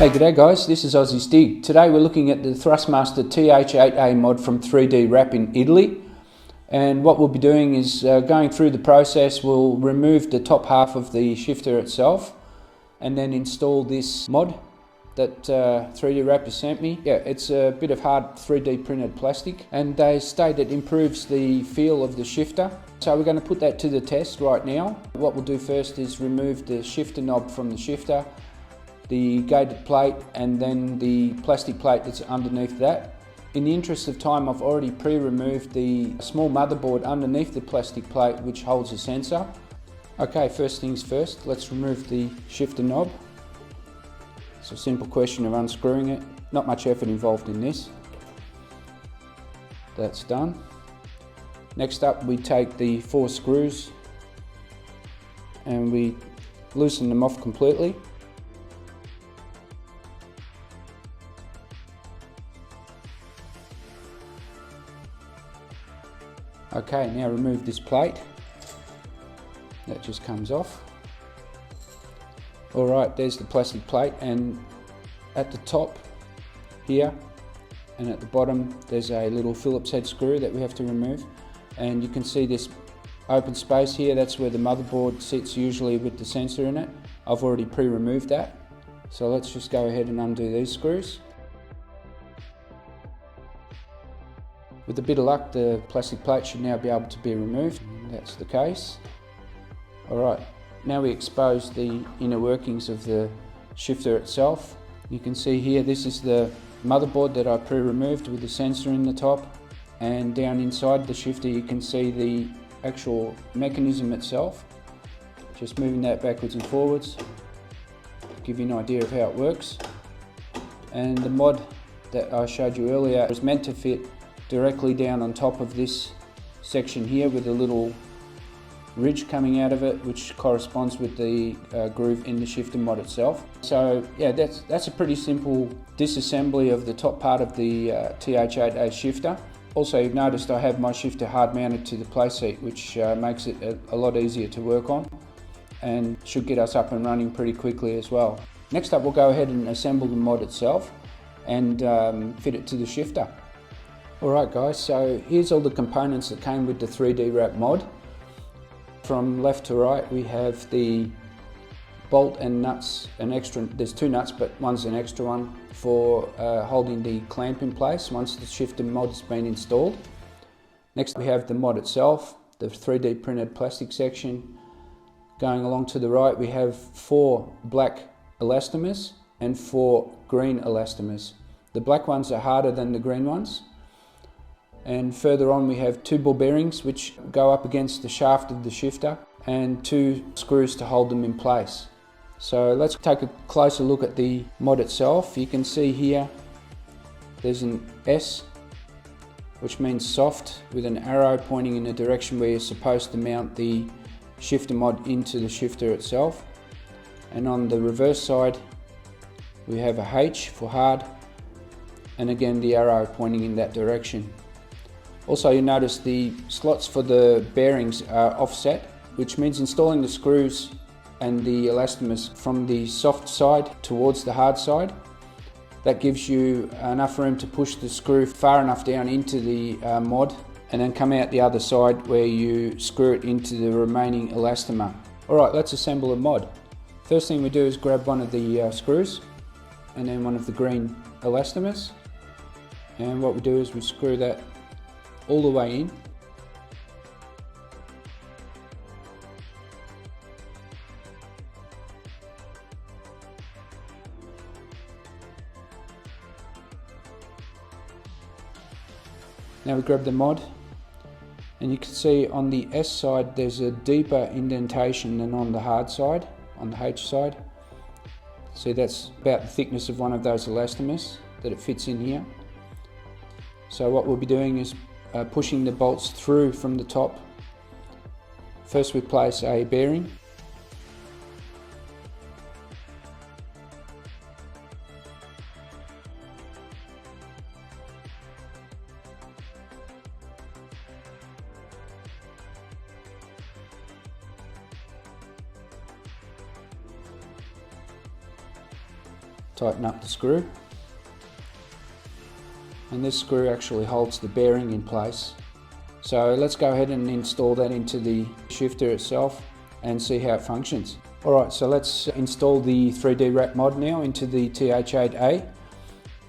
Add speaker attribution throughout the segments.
Speaker 1: Hey, g'day guys, this is AussieStig. Today we're looking at the Thrustmaster TH8A mod from 3D Wrap in Italy. And what we'll be doing is going through the process. We'll remove the top half of the shifter itself and then install this mod that 3D Wrap has sent me. Yeah, it's a bit of hard 3D printed plastic and they state it improves the feel of the shifter. So we're going to put that to the test right now. What we'll do first is remove the shifter knob from the shifter, the gated plate, and then the plastic plate that's underneath that. In the interest of time, I've already pre-removed the small motherboard underneath the plastic plate which holds a sensor. Okay, first things first, let's remove the shifter knob. It's a simple question of unscrewing it, not much effort involved in this. That's done. Next up, we take the 4 screws and we loosen them off completely. Okay, now remove this plate. That just comes off. Alright, there's the plastic plate, and at the top here and at the bottom there's a little Phillips head screw that we have to remove. And you can see this open space here, that's where the motherboard sits usually with the sensor in it. I've already pre-removed that. So let's just go ahead and undo these screws. With a bit of luck, the plastic plate should now be able to be removed. That's the case. Alright, now we expose the inner workings of the shifter itself. You can see here, this is the motherboard that I pre-removed with the sensor in the top. And down inside the shifter you can see the actual mechanism itself. Just moving that backwards and forwards to give you an idea of how it works. And the mod that I showed you earlier was meant to fit directly down on top of this section here with a little ridge coming out of it, which corresponds with the groove in the shifter mod itself. So yeah, that's a pretty simple disassembly of the top part of the TH8A shifter. Also, you've noticed I have my shifter hard mounted to the Playseat, which makes it a lot easier to work on and should get us up and running pretty quickly as well. Next up, we'll go ahead and assemble the mod itself and fit it to the shifter. Alright guys, so here's all the components that came with the 3D Wrap mod. From left to right we have the bolt and nuts, there's 2 nuts but one's an extra one for holding the clamp in place once the shifter mod has been installed. Next we have the mod itself, the 3D printed plastic section. Going along to the right we have 4 black elastomers and 4 green elastomers. The black ones are harder than the green ones. And further on we have 2 ball bearings which go up against the shaft of the shifter and 2 screws to hold them in place. So let's take a closer look at the mod itself. You can see here there's an S, which means soft, with an arrow pointing in the direction where you're supposed to mount the shifter mod into the shifter itself. And on the reverse side we have a H for hard, and again the arrow pointing in that direction. Also, you notice the slots for the bearings are offset, which means installing the screws and the elastomers from the soft side towards the hard side. That gives you enough room to push the screw far enough down into the mod and then come out the other side where you screw it into the remaining elastomer. Alright, let's assemble a mod. First thing we do is grab one of the screws and then one of the green elastomers, and what we do is we screw that all the way in. Now we grab the mod, and you can see on the S side there's a deeper indentation than on the hard side, on the H side. See, that's about the thickness of one of those elastomers that it fits in here. So what we'll be doing is pushing the bolts through from the top. First we place a bearing. tighten up the screw. And this screw actually holds the bearing in place. So let's go ahead and install that into the shifter itself and see how it functions. Alright, so let's install the 3D wrap mod now into the TH8A,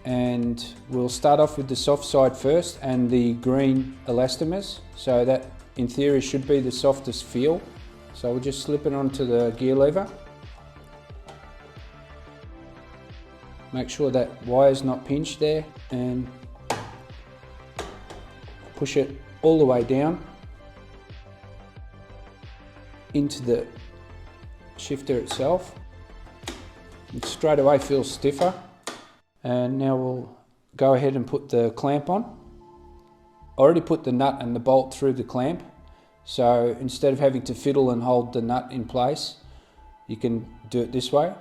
Speaker 1: and we'll start off with the soft side first and the green elastomers. So that in theory should be the softest feel. So we'll just slip it onto the gear lever. Make sure that wire's not pinched there, and push it all the way down into the shifter itself. It straight away feels stiffer. And now we'll go ahead and put the clamp on. I already put the nut and the bolt through the clamp, so instead of having to fiddle and hold the nut in place, you can do it this way.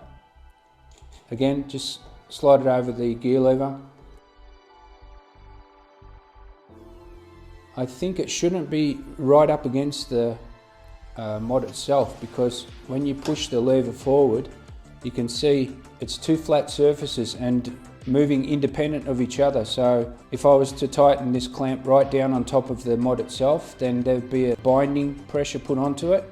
Speaker 1: Again, just slide it over the gear lever. I think it shouldn't be right up against the mod itself, because when you push the lever forward, you can see it's two flat surfaces and moving independent of each other. So if I was to tighten this clamp right down on top of the mod itself, then there'd be a binding pressure put onto it.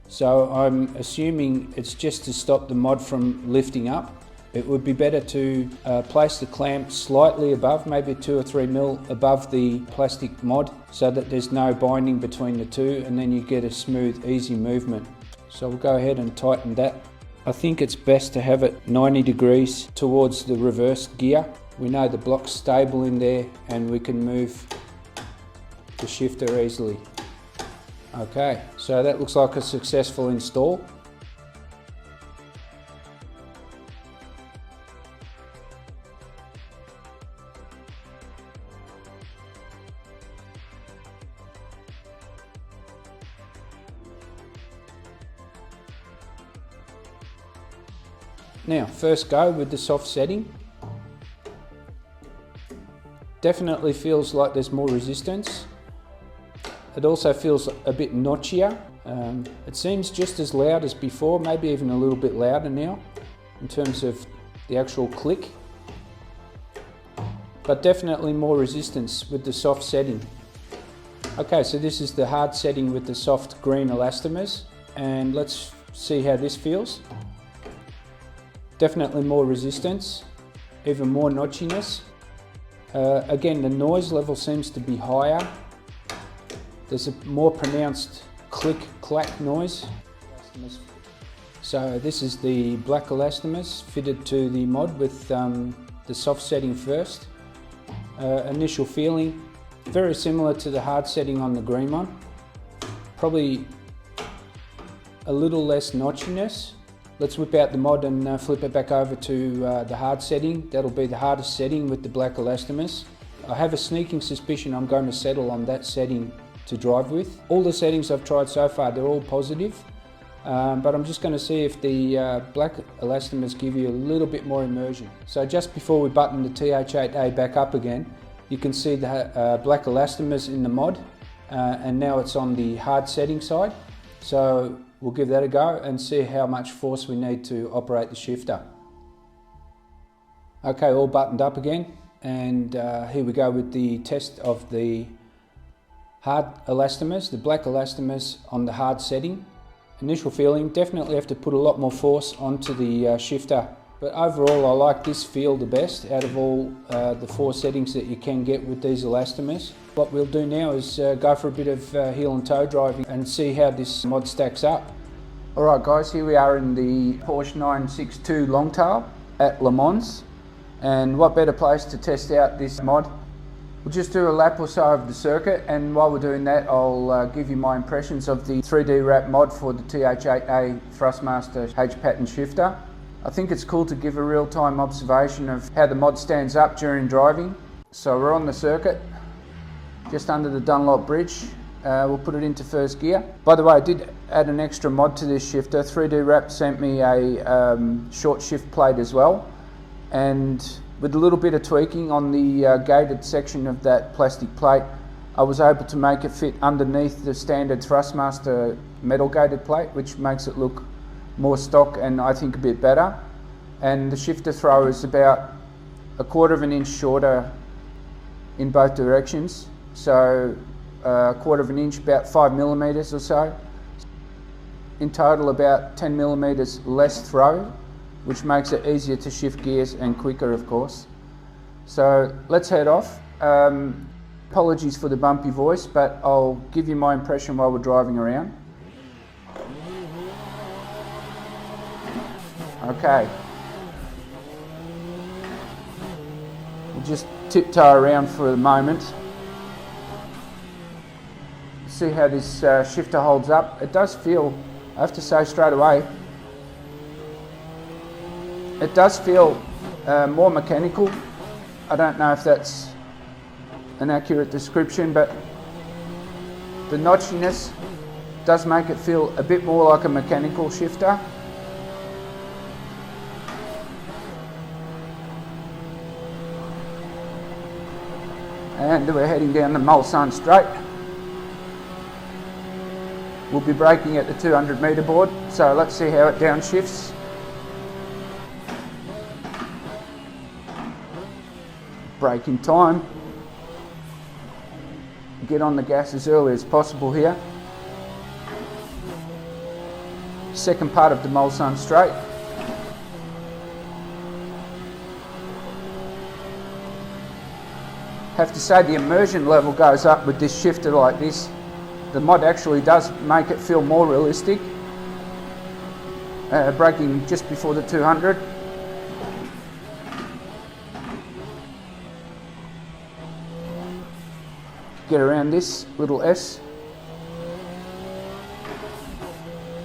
Speaker 1: So I'm assuming it's just to stop the mod from lifting up. It would be better to place the clamp slightly above, maybe 2 or 3 mil above the plastic mod, so that there's no binding between the two, and then you get a smooth, easy movement. So we'll go ahead and tighten that. I think it's best to have it 90 degrees towards the reverse gear. We know the block's stable in there and we can move the shifter easily. Okay, so that looks like a successful install. Now, first go with the soft setting. Definitely feels like there's more resistance. It also feels a bit notchier. It seems just as loud as before, maybe even a little bit louder now in terms of the actual click. But definitely more resistance with the soft setting. Okay, so this is the hard setting with the soft green elastomers, and let's see how this feels. Definitely more resistance, even more notchiness. Again, the noise level seems to be higher. There's a more pronounced click-clack noise. So this is the black elastomers fitted to the mod with the soft setting first. Initial feeling, very similar to the hard setting on the green one. Probably a little less notchiness. Let's whip out the mod and flip it back over to the hard setting. That'll be the hardest setting with the black elastomers. I have a sneaking suspicion I'm going to settle on that setting to drive with. All the settings I've tried so far, they're all positive, but I'm just going to see if the black elastomers give you a little bit more immersion. So just before we button the TH8A back up again, you can see the black elastomers in the mod, and now it's on the hard setting side. So we'll give that a go and see how much force we need to operate the shifter. Okay, all buttoned up again, and here we go with the test of the hard elastomers, the black elastomers on the hard setting. Initial feeling, definitely have to put a lot more force onto the shifter, but overall I like this feel the best out of all the 4 settings that you can get with these elastomers. What we'll do now is go for a bit of heel and toe driving and see how this mod stacks up. Alright guys, here we are in the Porsche 962 Longtail at Le Mans, and what better place to test out this mod. We'll just do a lap or so of the circuit, and while we're doing that I'll give you my impressions of the 3D wrap mod for the TH8A Thrustmaster H-pattern shifter. I think it's cool to give a real-time observation of how the mod stands up during driving. So we're on the circuit, just under the Dunlop bridge. We'll put it into first gear. By the way, I did add an extra mod to this shifter. 3D Wrap sent me a short shift plate as well, and with a little bit of tweaking on the gated section of that plastic plate, I was able to make it fit underneath the standard Thrustmaster metal gated plate, which makes it look more stock and I think a bit better. and the shifter throw is about 1/4 of an inch shorter in both directions. So 1/4 of an inch, about 5 millimeters or so. In total about 10 millimeters less throw, which makes it easier to shift gears and quicker, of course. So let's head off. Apologies for the bumpy voice, but I'll give you my impression while we're driving around. Okay. We'll just tiptoe around for a moment. See how this shifter holds up. It does feel, I have to say straight away, it does feel more mechanical. I don't know if that's an accurate description, but the notchiness does make it feel a bit more like a mechanical shifter. And we're heading down the Mulsanne Straight. We'll be braking at the 200 metre board, so let's see how it downshifts. Brake in time. Get on the gas as early as possible here. Second part of the Mulsanne Straight. Have to say the immersion level goes up with this shifter like this. The mod actually does make it feel more realistic. Braking just before the 200. Get around this little S.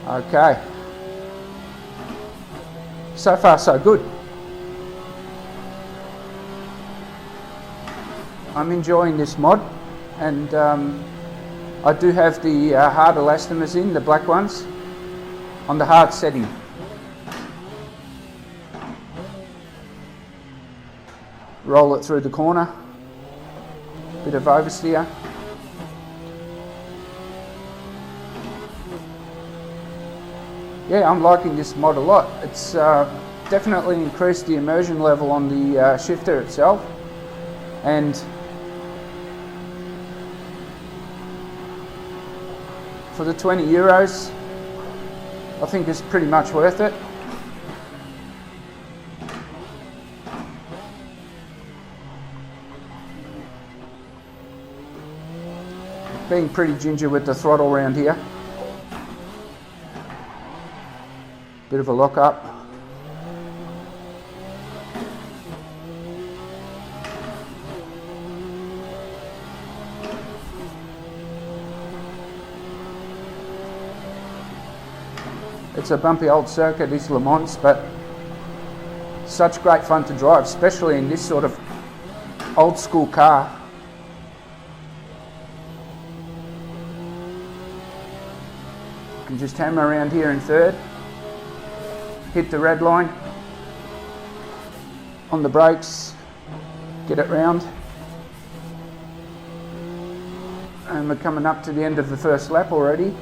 Speaker 1: Okay. So far so good. I'm enjoying this mod, and I do have the hard elastomers in, the black ones, on the hard setting. Roll it through the corner, bit of oversteer. Yeah, I'm liking this mod a lot. It's definitely increased the immersion level on the shifter itself, and for the €20, I think it's pretty much worth it. Being pretty ginger with the throttle around here. Bit of a lock up. It's a bumpy old circuit, is Le Mans, but such great fun to drive, especially in this sort of old school car. You can just hammer around here in third, hit the red line on the brakes, get it round, and we're coming up to the end of the first lap already.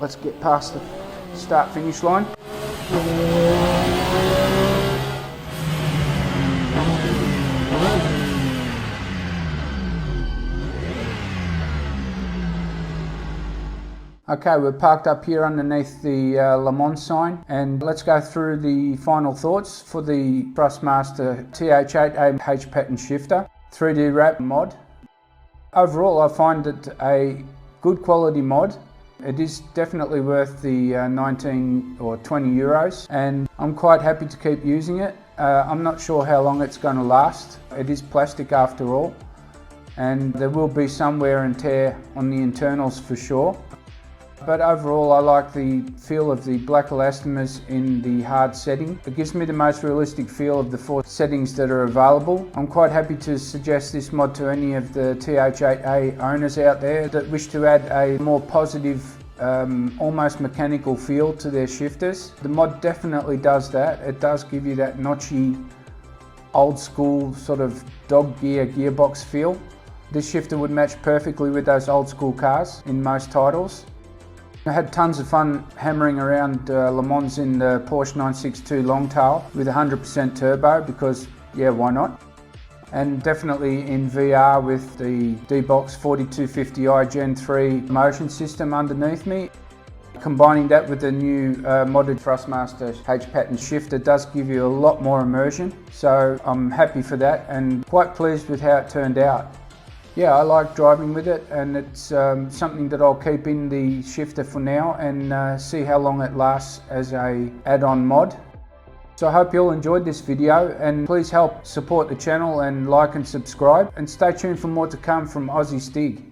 Speaker 1: Let's get past the start-finish line. Okay, we're parked up here underneath the Le Mans sign, and let's go through the final thoughts for the Thrustmaster TH8A H-pattern shifter 3D wrap mod. Overall, I find it a good quality mod. It is definitely worth the 19 or 20 euros, and I'm quite happy to keep using it. I'm not sure how long it's going to last. It is plastic after all, and there will be some wear and tear on the internals for sure. But overall, I like the feel of the black elastomers in the hard setting. It gives me the most realistic feel of the 4 settings that are available. I'm quite happy to suggest this mod to any of the TH8A owners out there that wish to add a more positive almost mechanical feel to their shifters. The mod definitely does that. It does give you that notchy, old school sort of dog gear gearbox feel. This shifter would match perfectly with those old school cars in most titles. I had tons of fun hammering around Le Mans in the Porsche 962 Longtail with 100% turbo because, yeah, why not? And definitely in VR with the D-Box 4250i Gen 3 motion system underneath me. Combining that with the new modded Thrustmaster H-pattern shifter does give you a lot more immersion. So I'm happy for that and quite pleased with how it turned out. Yeah, I like driving with it, and it's something that I'll keep in the shifter for now and see how long it lasts as a add-on mod. So I hope you all enjoyed this video, and please help support the channel and like and subscribe, and stay tuned for more to come from AussieStig.